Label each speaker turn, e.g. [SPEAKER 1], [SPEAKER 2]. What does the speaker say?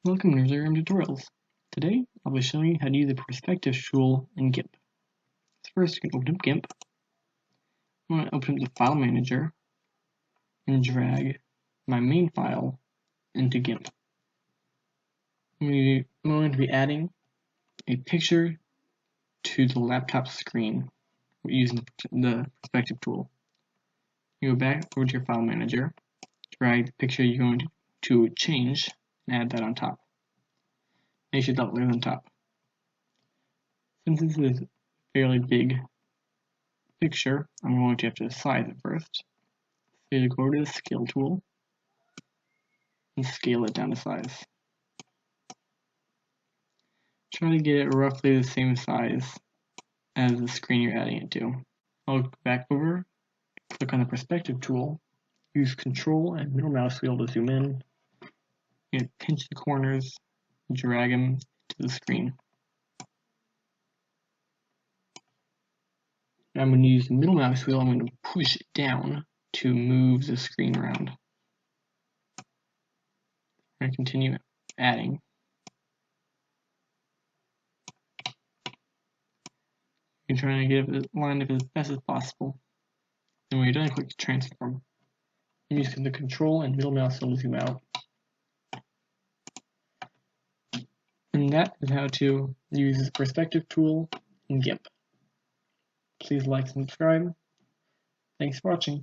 [SPEAKER 1] Welcome to Gimp Tutorials. Today, I'll be showing you how to use the perspective tool in Gimp. First, you can open up Gimp. I'm going to open up the file manager and drag my main file into Gimp. I'm going to be adding a picture to the laptop screen using the perspective tool. You go back over to your file manager, drag the picture you're going to change, and add that on top. Make sure that layer on top. Since this is a fairly big picture, I'm going to have to size it first. So you go to the scale tool and scale it down to size. Try to get it roughly the same size as the screen you're adding it to. I'll go back over, click on the perspective tool, use Control and middle mouse wheel to zoom in, and pinch the corners, drag them to the screen. I'm going to use the middle mouse wheel, I'm going to push it down to move the screen around. I'm going to continue adding. You're trying to get it lined up as best as possible. And when you're done, click Transform. I'm using the Control and middle mouse wheel to zoom out. And that is how to use this perspective tool in Gimp. Please like and subscribe. Thanks for watching.